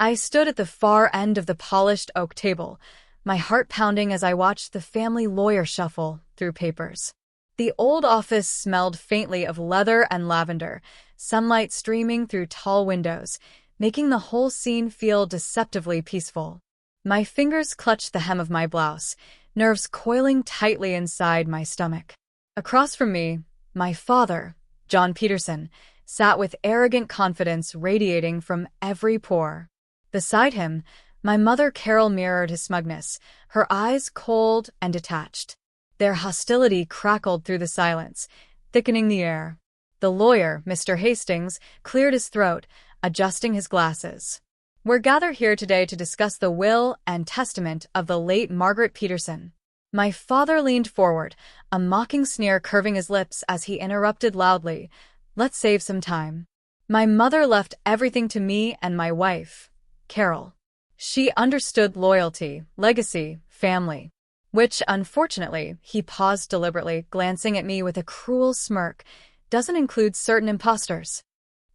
I stood at the far end of the polished oak table, my heart pounding as I watched the family lawyer shuffle through papers. The old office smelled faintly of leather and lavender, sunlight streaming through tall windows, making the whole scene feel deceptively peaceful. My fingers clutched the hem of my blouse, nerves coiling tightly inside my stomach. Across from me, my father, John Peterson, sat with arrogant confidence radiating from every pore. Beside him, my mother Carol mirrored his smugness, her eyes cold and detached. Their hostility crackled through the silence, thickening the air. The lawyer, Mr. Hastings, cleared his throat, adjusting his glasses. "We're gathered here today to discuss the will and testament of the late Margaret Peterson." My father leaned forward, a mocking sneer curving his lips as he interrupted loudly, "Let's save some time. My mother left everything to me and my wife, Carol. She understood loyalty, legacy, family. Which, unfortunately," he paused deliberately, glancing at me with a cruel smirk, "doesn't include certain imposters."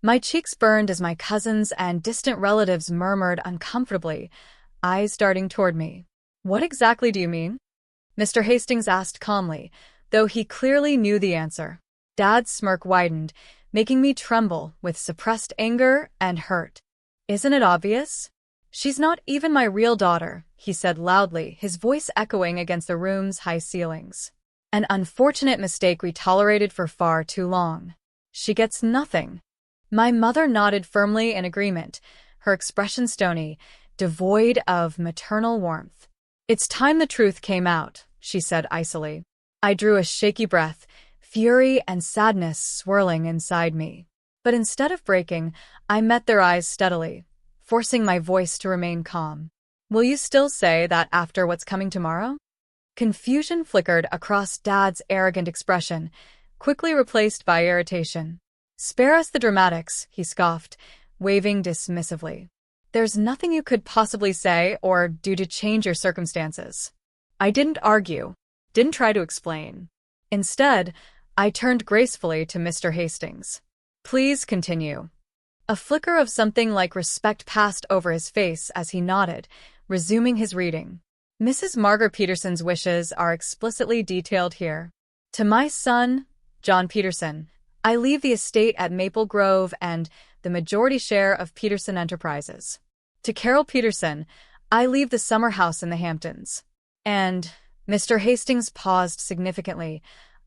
My cheeks burned as my cousins and distant relatives murmured uncomfortably, eyes darting toward me. "What exactly do you mean?" Mr. Hastings asked calmly, though he clearly knew the answer. Dad's smirk widened, making me tremble with suppressed anger and hurt. "Isn't it obvious? She's not even my real daughter," he said loudly, his voice echoing against the room's high ceilings. "An unfortunate mistake we tolerated for far too long. She gets nothing." My mother nodded firmly in agreement, her expression stony, devoid of maternal warmth. "It's time the truth came out," she said icily. I drew a shaky breath, fury and sadness swirling inside me. But instead of breaking, I met their eyes steadily, forcing my voice to remain calm. "Will you still say that after what's coming tomorrow?" Confusion flickered across Dad's arrogant expression, quickly replaced by irritation. "Spare us the dramatics," he scoffed, waving dismissively. "There's nothing you could possibly say or do to change your circumstances." I didn't argue, didn't try to explain. Instead, I turned gracefully to Mr. Hastings. "Please continue." A flicker of something like respect passed over his face as he nodded, resuming his reading. "Mrs. Margaret Peterson's wishes are explicitly detailed here. To my son, John Peterson, I leave the estate at Maple Grove and the majority share of Peterson Enterprises. To Carol Peterson, I leave the summer house in the Hamptons. And," Mr. Hastings paused significantly,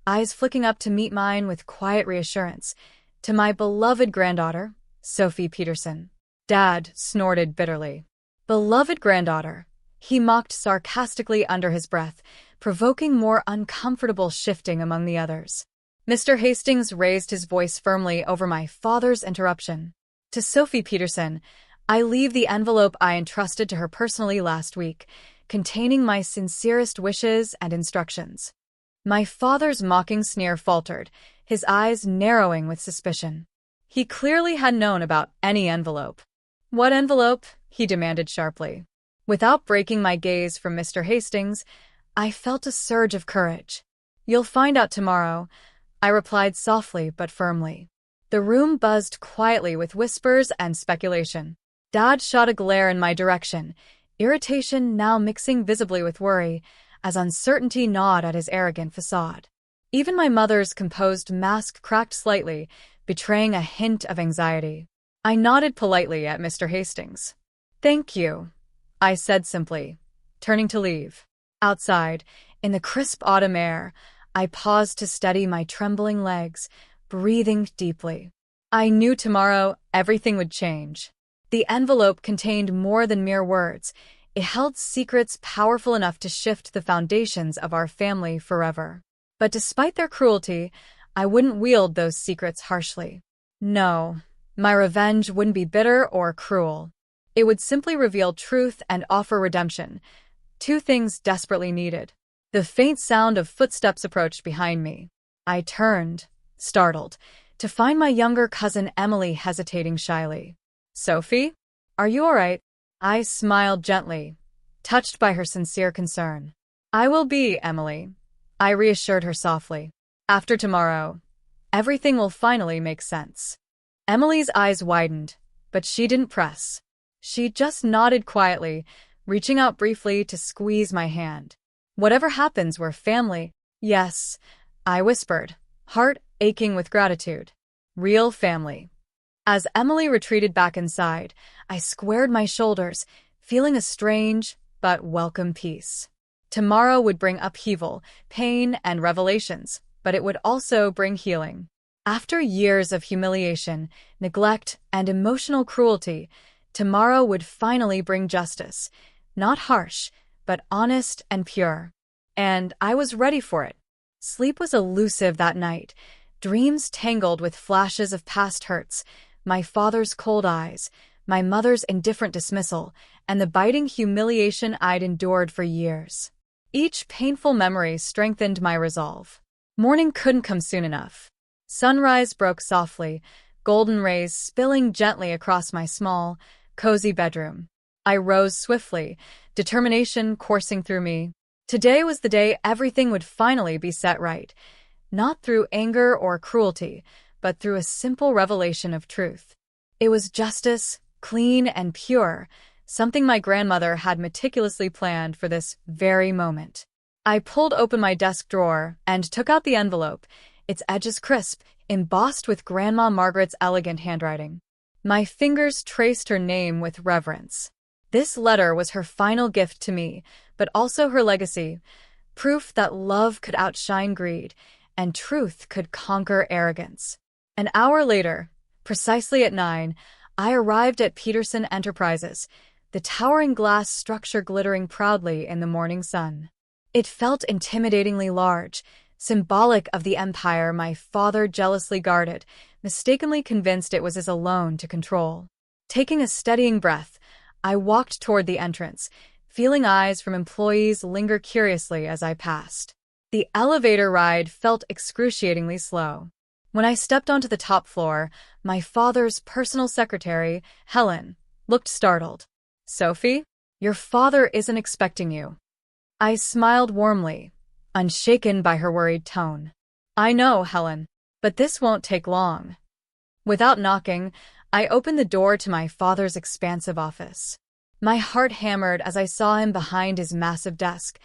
eyes flicking up to meet mine with quiet reassurance, "to my beloved granddaughter, Sophie Peterson." Dad snorted bitterly. "Beloved granddaughter," he mocked sarcastically under his breath, provoking more uncomfortable shifting among the others. Mr. Hastings raised his voice firmly over my father's interruption. "To Sophie Peterson, I leave the envelope I entrusted to her personally last week, containing my sincerest wishes and instructions." My father's mocking sneer faltered, his eyes narrowing with suspicion. He clearly had known about any envelope. "What envelope?" he demanded sharply. Without breaking my gaze from Mr. Hastings, I felt a surge of courage. "You'll find out tomorrow," I replied softly but firmly. The room buzzed quietly with whispers and speculation. Dad shot a glare in my direction, irritation now mixing visibly with worry, as uncertainty gnawed at his arrogant facade. Even my mother's composed mask cracked slightly, betraying a hint of anxiety. I nodded politely at Mr. Hastings. "Thank you," I said simply, turning to leave. Outside, in the crisp autumn air, I paused to steady my trembling legs, breathing deeply. I knew tomorrow everything would change. The envelope contained more than mere words. It held secrets powerful enough to shift the foundations of our family forever. But despite their cruelty, I wouldn't wield those secrets harshly. No, my revenge wouldn't be bitter or cruel. It would simply reveal truth and offer redemption, two things desperately needed. The faint sound of footsteps approached behind me. I turned, startled, to find my younger cousin Emily hesitating shyly. "Sophie? Are you all right?" I smiled gently, touched by her sincere concern. "I will be, Emily," I reassured her softly. "After tomorrow, everything will finally make sense." Emily's eyes widened, but she didn't press. She just nodded quietly, reaching out briefly to squeeze my hand. Whatever happens, we're family. Yes, I whispered, heart aching with gratitude. Real family. As Emily retreated back inside, I squared my shoulders, feeling a strange but welcome peace. Tomorrow would bring upheaval, pain, and revelations, but it would also bring healing. After years of humiliation, neglect, and emotional cruelty, tomorrow would finally bring justice. Not harsh, but honest and pure. And I was ready for it. Sleep was elusive that night. Dreams tangled with flashes of past hurts, my father's cold eyes, my mother's indifferent dismissal, and the biting humiliation I'd endured for years. Each painful memory strengthened my resolve. Morning couldn't come soon enough. Sunrise broke softly, golden rays spilling gently across my small, cozy bedroom. I rose swiftly, determination coursing through me. Today was the day everything would finally be set right, not through anger or cruelty, but through a simple revelation of truth. It was justice, clean and pure, something my grandmother had meticulously planned for this very moment. I pulled open my desk drawer and took out the envelope, its edges crisp, embossed with Grandma Margaret's elegant handwriting. My fingers traced her name with reverence. This letter was her final gift to me, but also her legacy, proof that love could outshine greed, and truth could conquer arrogance. An hour later, precisely at 9, I arrived at Peterson Enterprises, the towering glass structure glittering proudly in the morning sun. It felt intimidatingly large, symbolic of the empire my father jealously guarded, mistakenly convinced it was his alone to control. Taking a steadying breath, I walked toward the entrance, feeling eyes from employees linger curiously as I passed. The elevator ride felt excruciatingly slow. When I stepped onto the top floor, my father's personal secretary, Helen, looked startled. "Sophie, your father isn't expecting you." I smiled warmly, unshaken by her worried tone. "I know, Helen, but this won't take long." Without knocking, I opened the door to my father's expansive office. My heart hammered as I saw him behind his massive desk,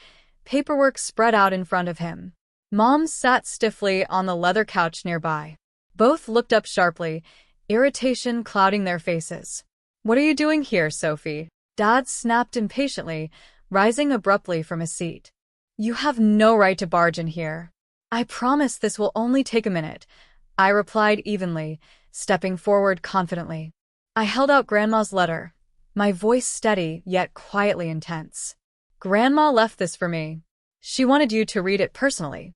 paperwork spread out in front of him. Mom sat stiffly on the leather couch nearby. Both looked up sharply, irritation clouding their faces. "What are you doing here, Sophie?" Dad snapped impatiently, rising abruptly from his seat. "You have no right to barge in here." "I promise this will only take a minute," I replied evenly, stepping forward confidently. I held out Grandma's letter, my voice steady yet quietly intense. "Grandma left this for me. She wanted you to read it personally."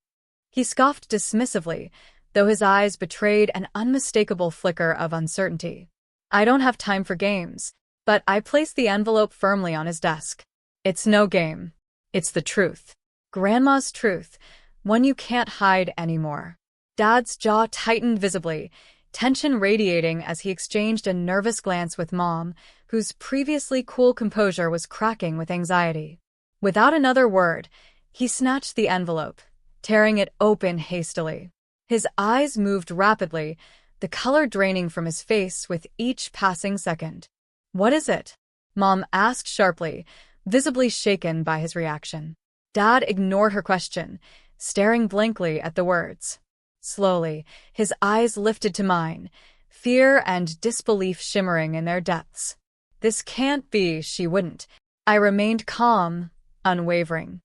He scoffed dismissively, though his eyes betrayed an unmistakable flicker of uncertainty. "I don't have time for games," but I placed the envelope firmly on his desk. "It's no game. It's the truth. Grandma's truth, one you can't hide anymore." Dad's jaw tightened visibly, tension radiating as he exchanged a nervous glance with Mom, whose previously cool composure was cracking with anxiety. Without another word, he snatched the envelope, tearing it open hastily. His eyes moved rapidly, the color draining from his face with each passing second. "What is it?" Mom asked sharply, visibly shaken by his reaction. Dad ignored her question, staring blankly at the words. Slowly, his eyes lifted to mine, fear and disbelief shimmering in their depths. "This can't be, she wouldn't." I remained calm, unwavering.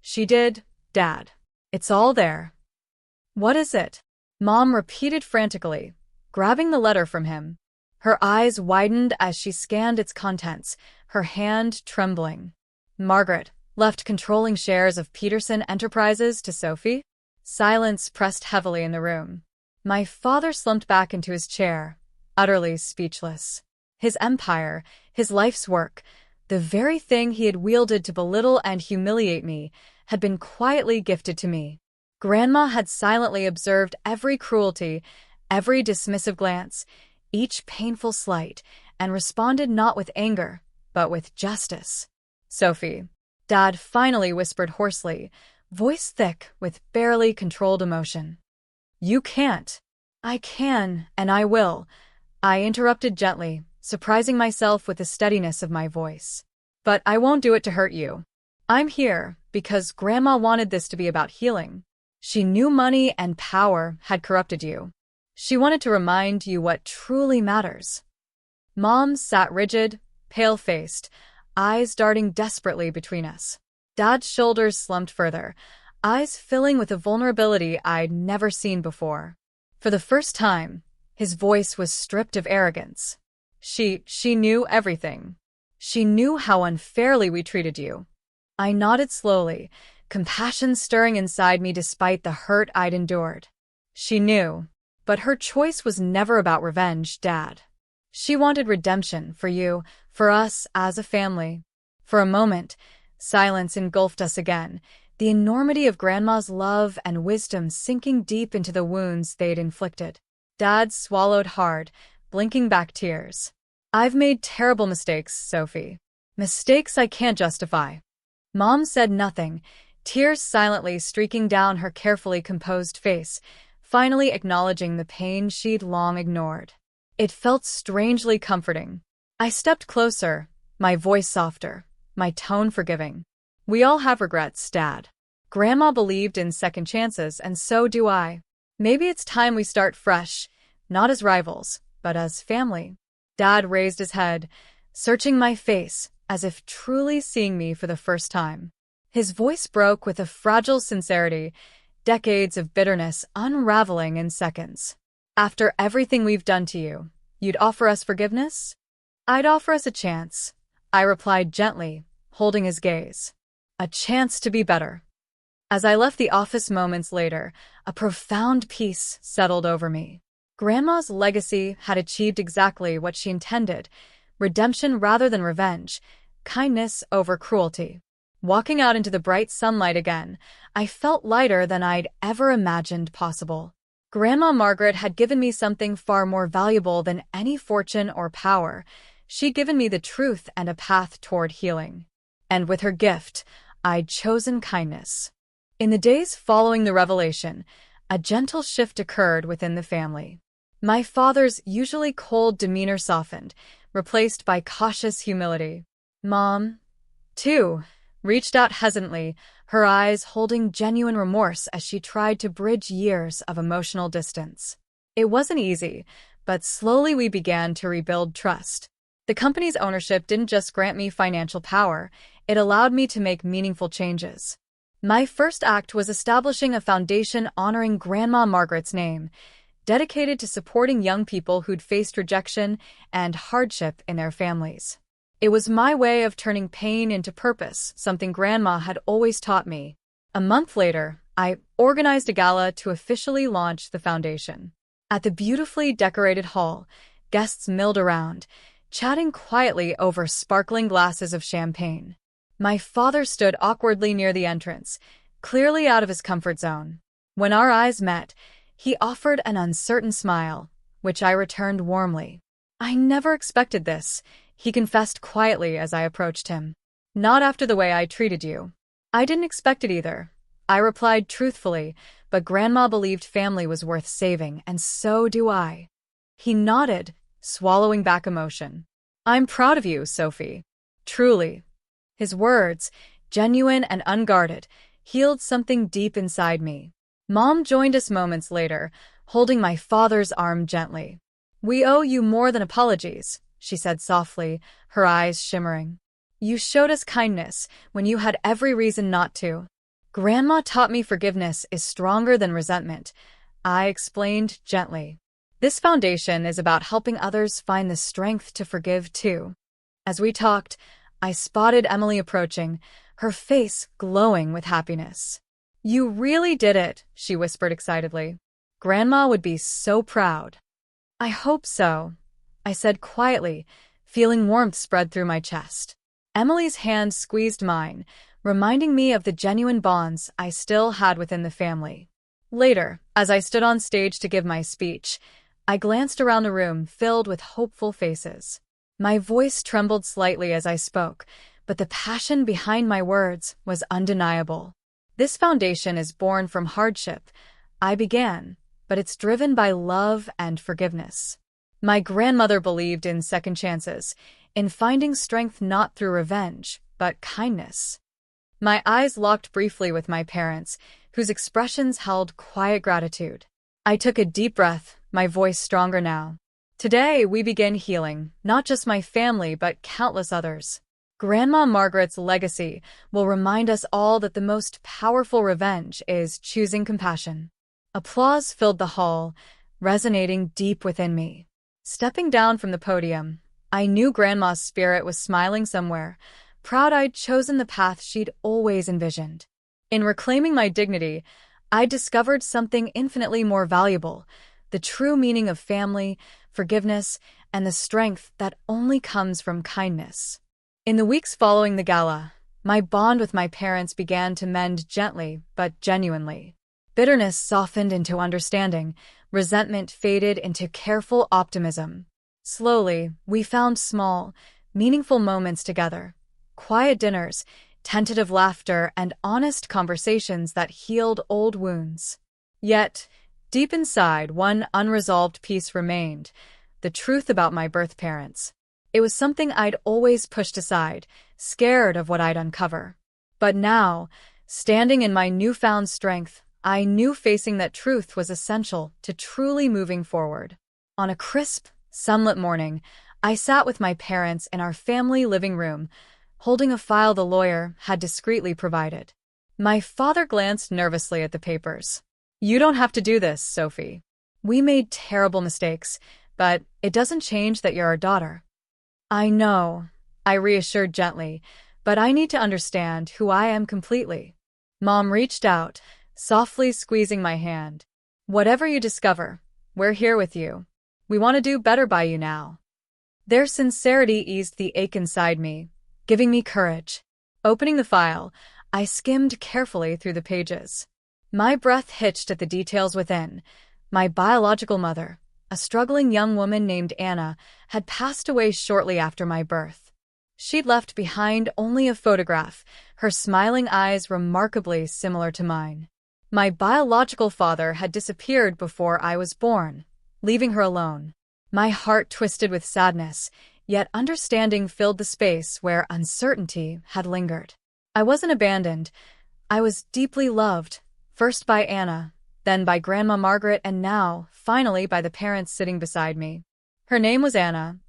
"She did, Dad. It's all there." "What is it?" Mom repeated frantically, grabbing the letter from him. Her eyes widened as she scanned its contents, her hand trembling. "Margaret left controlling shares of Peterson Enterprises to Sophie?" Silence pressed heavily in the room. My father slumped back into his chair, utterly speechless. His empire, his life's work, the very thing he had wielded to belittle and humiliate me, had been quietly gifted to me. Grandma had silently observed every cruelty, every dismissive glance, each painful slight, and responded not with anger, but with justice. "Sophie," Dad finally whispered hoarsely, voice thick with barely controlled emotion. "You can't." "I can, and I will," I interrupted gently, surprising myself with the steadiness of my voice. But I won't do it to hurt you. I'm here because Grandma wanted this to be about healing. She knew money and power had corrupted you. She wanted to remind you what truly matters. Mom sat rigid, pale-faced, eyes darting desperately between us. Dad's shoulders slumped further, eyes filling with a vulnerability I'd never seen before. For the first time, his voice was stripped of arrogance. She knew everything. She knew how unfairly we treated you. I nodded slowly, compassion stirring inside me despite the hurt I'd endured. She knew, but her choice was never about revenge, Dad. She wanted redemption for you, for us as a family. For a moment, silence engulfed us again, the enormity of Grandma's love and wisdom sinking deep into the wounds they'd inflicted. Dad swallowed hard, blinking back tears. I've made terrible mistakes, Sophie. Mistakes I can't justify. Mom said nothing, tears silently streaking down her carefully composed face, finally acknowledging the pain she'd long ignored. It felt strangely comforting. I stepped closer, my voice softer, my tone forgiving. We all have regrets, Dad. Grandma believed in second chances, and so do I. Maybe it's time we start fresh, not as rivals, but as family. Dad raised his head, searching my face, as if truly seeing me for the first time. His voice broke with a fragile sincerity, decades of bitterness unraveling in seconds. After everything we've done to you, you'd offer us forgiveness? I'd offer us a chance, I replied gently, holding his gaze. A chance to be better. As I left the office moments later, a profound peace settled over me. Grandma's legacy had achieved exactly what she intended, redemption rather than revenge, kindness over cruelty. Walking out into the bright sunlight again, I felt lighter than I'd ever imagined possible. Grandma Margaret had given me something far more valuable than any fortune or power. She'd given me the truth and a path toward healing. And with her gift, I'd chosen kindness. In the days following the revelation, a gentle shift occurred within the family. My father's usually cold demeanor softened, replaced by cautious humility. Mom, too, reached out hesitantly, her eyes holding genuine remorse as she tried to bridge years of emotional distance. It wasn't easy, but slowly we began to rebuild trust. The company's ownership didn't just grant me financial power, it allowed me to make meaningful changes. My first act was establishing a foundation honoring Grandma Margaret's name, dedicated to supporting young people who'd faced rejection and hardship in their families. It was my way of turning pain into purpose, something Grandma had always taught me. A month later, I organized a gala to officially launch the foundation. At the beautifully decorated hall, guests milled around, chatting quietly over sparkling glasses of champagne. My father stood awkwardly near the entrance, clearly out of his comfort zone. When our eyes met, he offered an uncertain smile, which I returned warmly. I never expected this, he confessed quietly as I approached him. Not after the way I treated you. I didn't expect it either, I replied truthfully, but Grandma believed family was worth saving, and so do I. He nodded, swallowing back emotion. I'm proud of you, Sophie. Truly. His words, genuine and unguarded, healed something deep inside me. Mom joined us moments later, holding my father's arm gently. We owe you more than apologies, she said softly, her eyes shimmering. You showed us kindness when you had every reason not to. Grandma taught me forgiveness is stronger than resentment, I explained gently. This foundation is about helping others find the strength to forgive too. As we talked, I spotted Emily approaching, her face glowing with happiness. You really did it, she whispered excitedly. Grandma would be so proud. I hope so, I said quietly, feeling warmth spread through my chest. Emily's hand squeezed mine, reminding me of the genuine bonds I still had within the family. Later, as I stood on stage to give my speech, I glanced around the room filled with hopeful faces. My voice trembled slightly as I spoke, but the passion behind my words was undeniable. This foundation is born from hardship, I began, but it's driven by love and forgiveness. My grandmother believed in second chances, in finding strength not through revenge, but kindness. My eyes locked briefly with my parents, whose expressions held quiet gratitude. I took a deep breath, my voice stronger now. Today, we begin healing, not just my family, but countless others. Grandma Margaret's legacy will remind us all that the most powerful revenge is choosing compassion. Applause filled the hall, resonating deep within me. Stepping down from the podium, I knew Grandma's spirit was smiling somewhere, proud I'd chosen the path she'd always envisioned. In reclaiming my dignity, I discovered something infinitely more valuable, the true meaning of family, forgiveness, and the strength that only comes from kindness. In the weeks following the gala, my bond with my parents began to mend gently but genuinely. Bitterness softened into understanding, resentment faded into careful optimism. Slowly, we found small, meaningful moments together. Quiet dinners, tentative laughter, and honest conversations that healed old wounds. Yet, deep inside, one unresolved piece remained: the truth about my birth parents. It was something I'd always pushed aside, scared of what I'd uncover. But now, standing in my newfound strength, I knew facing that truth was essential to truly moving forward. On a crisp, sunlit morning, I sat with my parents in our family living room, holding a file the lawyer had discreetly provided. My father glanced nervously at the papers. "You don't have to do this, Sophie. We made terrible mistakes, but it doesn't change that you're our daughter." "I know," I reassured gently, "but I need to understand who I am completely." Mom reached out, softly squeezing my hand. "Whatever you discover, we're here with you. We want to do better by you now." Their sincerity eased the ache inside me, giving me courage. Opening the file, I skimmed carefully through the pages. My breath hitched at the details within. My biological mother, a struggling young woman named Anna, had passed away shortly after my birth. She'd left behind only a photograph, her smiling eyes remarkably similar to mine. My biological father had disappeared before I was born, leaving her alone. My heart twisted with sadness, yet understanding filled the space where uncertainty had lingered. I wasn't abandoned. I was deeply loved, first by Anna, then by Grandma Margaret, and now, finally, by the parents sitting beside me. "Her name was Anna,"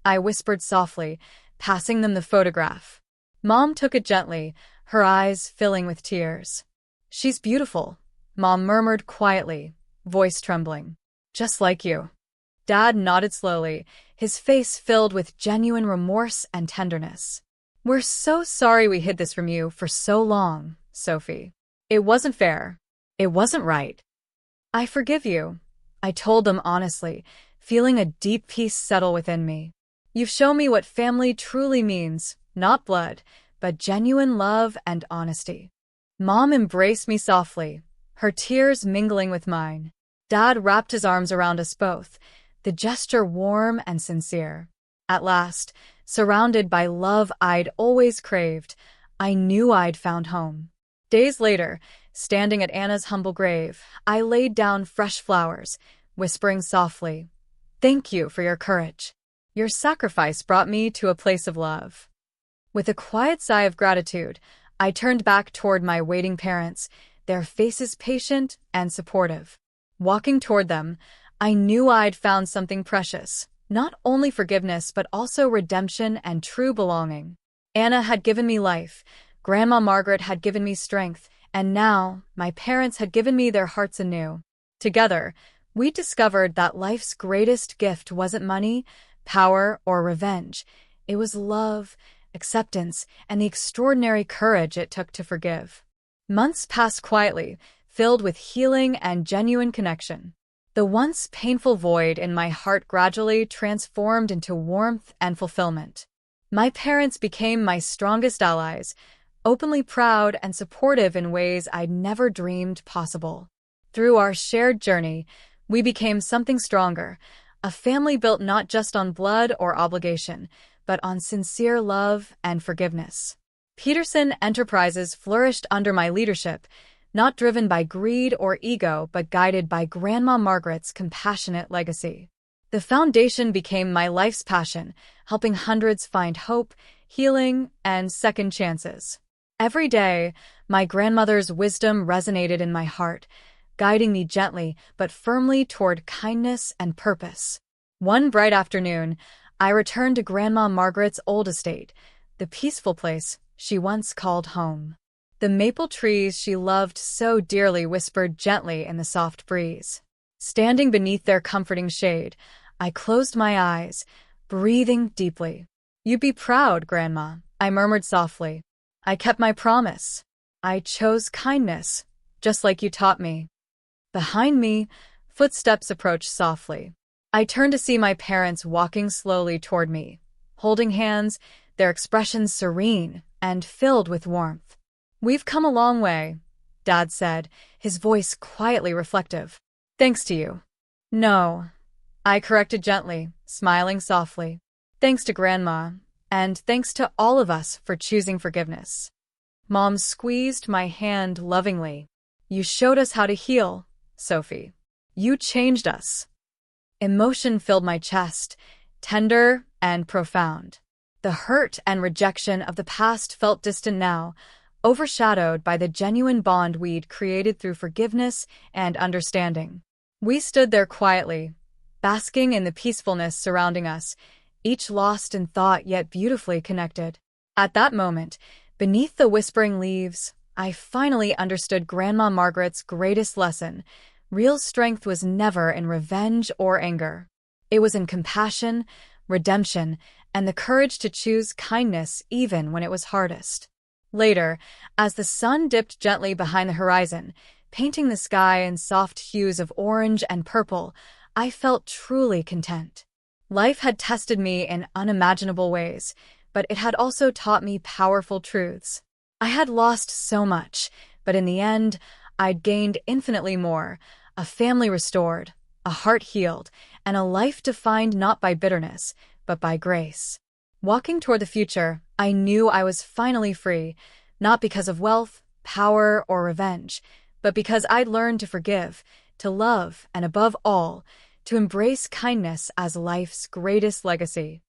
I whispered softly, passing them the photograph. Mom took it gently, her eyes filling with tears. "She's beautiful," Mom murmured quietly, voice trembling. "Just like you." Dad nodded slowly, his face filled with genuine remorse and tenderness. "We're so sorry we hid this from you for so long, Sophie. It wasn't fair. It wasn't right." "I forgive you," I told them honestly, feeling a deep peace settle within me. "You've shown me what family truly means, not blood, but genuine love and honesty." Mom embraced me softly, her tears mingling with mine. Dad wrapped his arms around us both, the gesture warm and sincere. At last, surrounded by love I'd always craved, I knew I'd found home. Days later, standing at Anna's humble grave, I laid down fresh flowers, whispering softly, "Thank you for your courage. Your sacrifice brought me to a place of love." With a quiet sigh of gratitude, I turned back toward my waiting parents, their faces patient and supportive. Walking toward them, I knew I'd found something precious, not only forgiveness but also redemption and true belonging. Anna had given me life, Grandma Margaret had given me strength, and now my parents had given me their hearts anew. Together, we discovered that life's greatest gift wasn't money, power, or revenge. It was love, acceptance, and the extraordinary courage it took to forgive. Months passed quietly, filled with healing and genuine connection. The once painful void in my heart gradually transformed into warmth and fulfillment. My parents became my strongest allies, openly proud and supportive in ways I'd never dreamed possible. Through our shared journey, we became something stronger, a family built not just on blood or obligation, but on sincere love and forgiveness. Peterson Enterprises flourished under my leadership, not driven by greed or ego, but guided by Grandma Margaret's compassionate legacy. The foundation became my life's passion, helping hundreds find hope, healing, and second chances. Every day, my grandmother's wisdom resonated in my heart, guiding me gently but firmly toward kindness and purpose. One bright afternoon, I returned to Grandma Margaret's old estate, the peaceful place she once called home. The maple trees she loved so dearly whispered gently in the soft breeze. Standing beneath their comforting shade, I closed my eyes, breathing deeply. "You'd be proud, Grandma," I murmured softly. "I kept my promise. I chose kindness, just like you taught me." Behind me, footsteps approached softly. I turned to see my parents walking slowly toward me, holding hands, their expressions serene and filled with warmth. "We've come a long way," Dad said, his voice quietly reflective. "Thanks to you." "No," I corrected gently, smiling softly. "Thanks to Grandma, and thanks to all of us for choosing forgiveness." Mom squeezed my hand lovingly. "You showed us how to heal, Sophie. You changed us." Emotion filled my chest, tender and profound. The hurt and rejection of the past felt distant now, overshadowed by the genuine bond we'd created through forgiveness and understanding. We stood there quietly, basking in the peacefulness surrounding us, each lost in thought yet beautifully connected. At that moment, beneath the whispering leaves, I finally understood Grandma Margaret's greatest lesson. Real strength was never in revenge or anger. It was in compassion, redemption, and the courage to choose kindness even when it was hardest. Later, as the sun dipped gently behind the horizon, painting the sky in soft hues of orange and purple, I felt truly content. Life had tested me in unimaginable ways, but it had also taught me powerful truths. I had lost so much, but in the end, I'd gained infinitely more: a family restored, a heart healed, and a life defined not by bitterness, but by grace. Walking toward the future, I knew I was finally free, not because of wealth, power, or revenge, but because I'd learned to forgive, to love, and above all, to embrace kindness as life's greatest legacy.